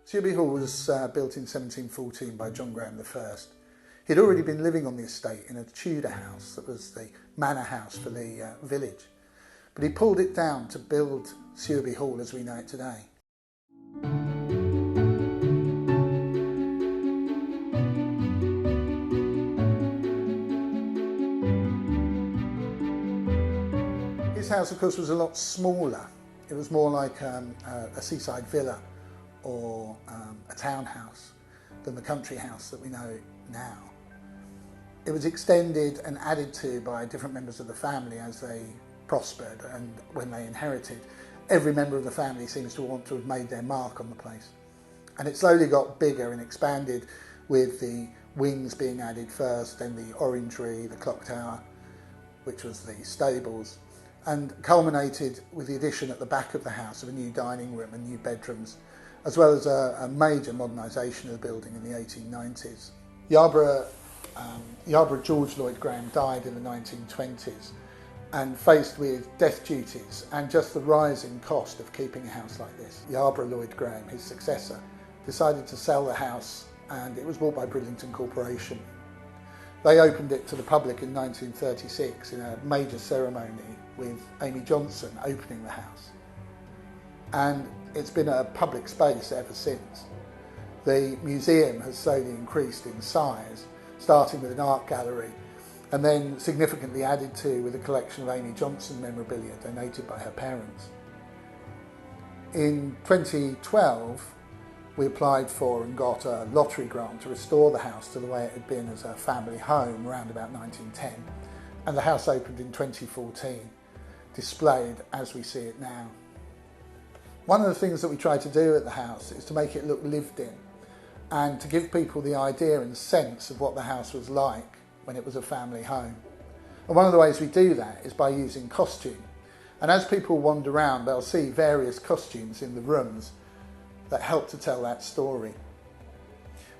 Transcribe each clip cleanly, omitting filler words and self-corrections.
Sewerby Hall was built in 1714 by John Graham I. He'd already been living on the estate in a Tudor house that was the manor house for the village, but he pulled it down to build Sewerby Hall as we know it today. His house, of course, was a lot smaller. It was more like a seaside villa or a townhouse than the country house that we know now. It was extended and added to by different members of the family as they prospered and when they inherited. Every member of the family seems to want to have made their mark on the place. And it slowly got bigger and expanded, with the wings being added first, then the orangery, the clock tower, which was the stables, and culminated with the addition at the back of the house of a new dining room and new bedrooms, as well as a major modernisation of the building in the 1890s. Yarborough George Lloyd Graham died in the 1920s, and faced with death duties and just the rising cost of keeping a house like this, Yarborough Lloyd Graham, his successor, decided to sell the house, and it was bought by Bridlington Corporation. They opened it to the public in 1936 in a major ceremony with Amy Johnson opening the house. And it's been a public space ever since. The museum has slowly increased in size, starting with an art gallery and then significantly added to with a collection of Amy Johnson memorabilia donated by her parents. In 2012, we applied for and got a lottery grant to restore the house to the way it had been as a family home around about 1910, and the house opened in 2014, displayed as we see it now. One of the things that we try to do at the house is to make it look lived in and to give people the idea and sense of what the house was like when it was a family home. And one of the ways we do that is by using costume. And as people wander around, they'll see various costumes in the rooms that help to tell that story.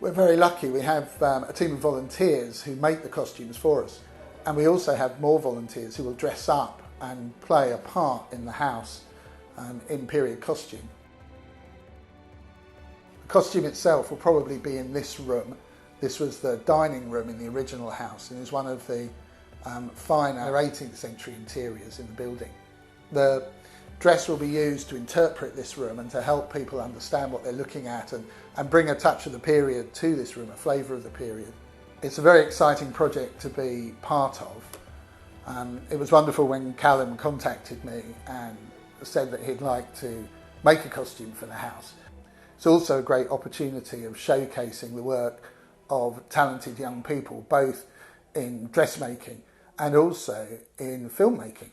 We're very lucky. We have a team of volunteers who make the costumes for us. And we also have more volunteers who will dress up and play a part in the house in period costume. The costume itself will probably be in this room. This was the dining room in the original house and is one of the finer 18th century interiors in the building. The dress will be used to interpret this room and to help people understand what they're looking at and bring a touch of the period to this room, a flavour of the period. It's a very exciting project to be part of. It was wonderful when Callum contacted me and said that he'd like to make a costume for the house. It's also a great opportunity of showcasing the work of talented young people, both in dressmaking and also in filmmaking.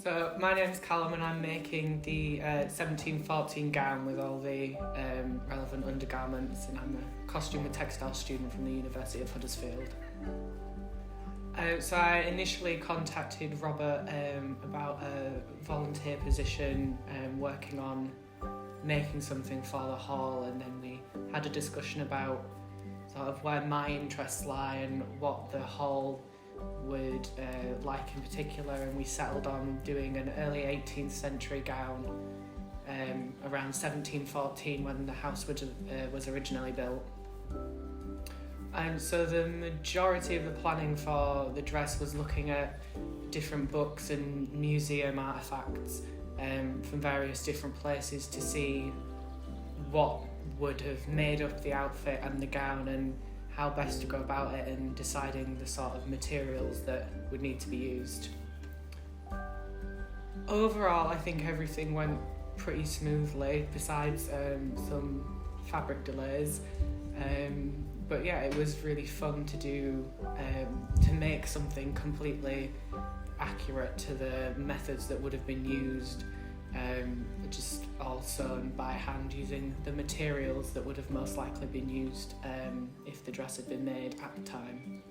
So my name's Callum and I'm making the 1714 gown with all the relevant undergarments, and I'm a costume and textile student from the University of Huddersfield. So I initially contacted Robert about a volunteer position working on making something for the hall, and then we had a discussion about sort of where my interests lie and what the hall would like in particular, and we settled on doing an early 18th century gown around 1714 when the house was originally built. And so the majority of the planning for the dress was looking at different books and museum artefacts from various different places to see what would have made up the outfit and the gown and how best to go about it, and deciding the sort of materials that would need to be used. Overall, I think everything went pretty smoothly, besides some fabric delays. But yeah, it was really fun to do, to make something completely accurate to the methods that would have been used, just all sewn by hand using the materials that would have most likely been used if the dress had been made at the time.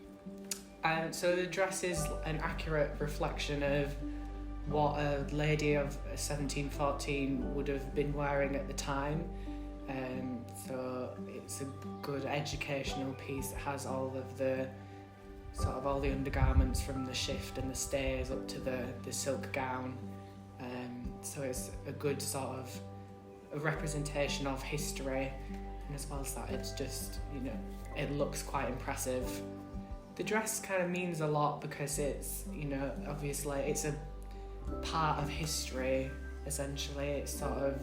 So the dress is an accurate reflection of what a lady of 1714 would have been wearing at the time. So it's a good educational piece. It has all of the sort of all the undergarments from the shift and the stays up to the silk gown. So it's a good sort of a representation of history, and as well as that, it's just, it looks quite impressive. The dress kind of means a lot because it's, obviously it's a part of history, essentially. It's sort of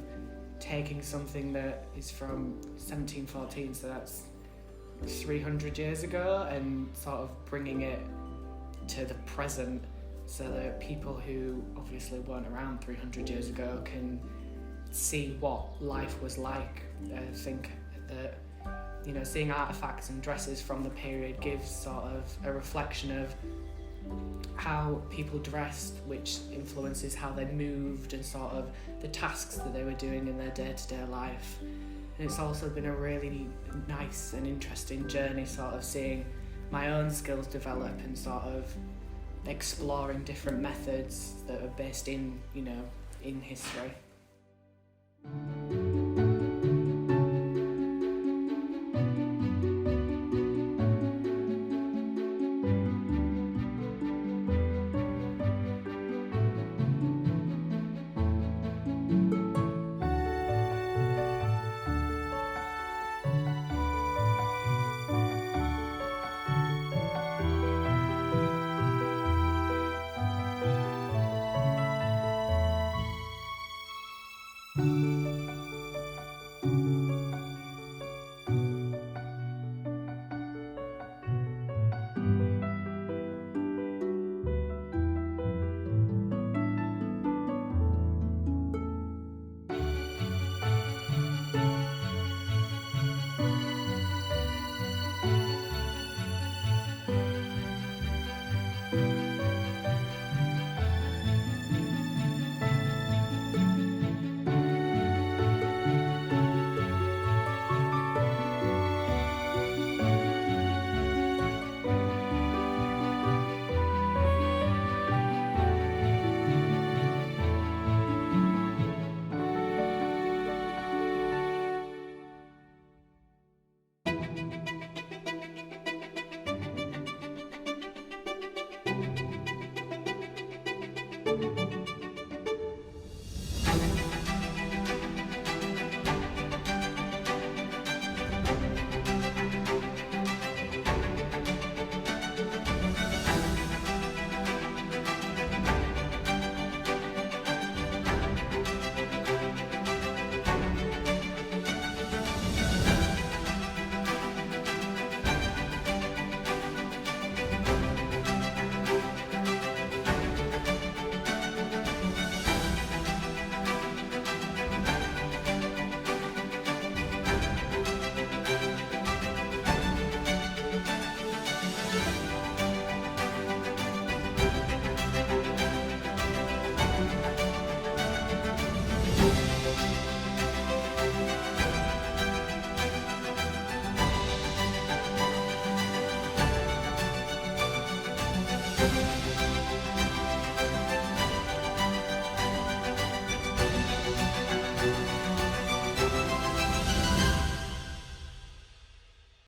taking something that is from 1714, so that's 300 years ago, and sort of bringing it to the present so that people who obviously weren't around 300 years ago can see what life was like. I think that, seeing artefacts and dresses from the period gives sort of a reflection of how people dressed, which influences how they moved and sort of the tasks that they were doing in their day-to-day life. And it's also been a really nice and interesting journey, sort of seeing my own skills develop and sort of exploring different methods that are based in, in history.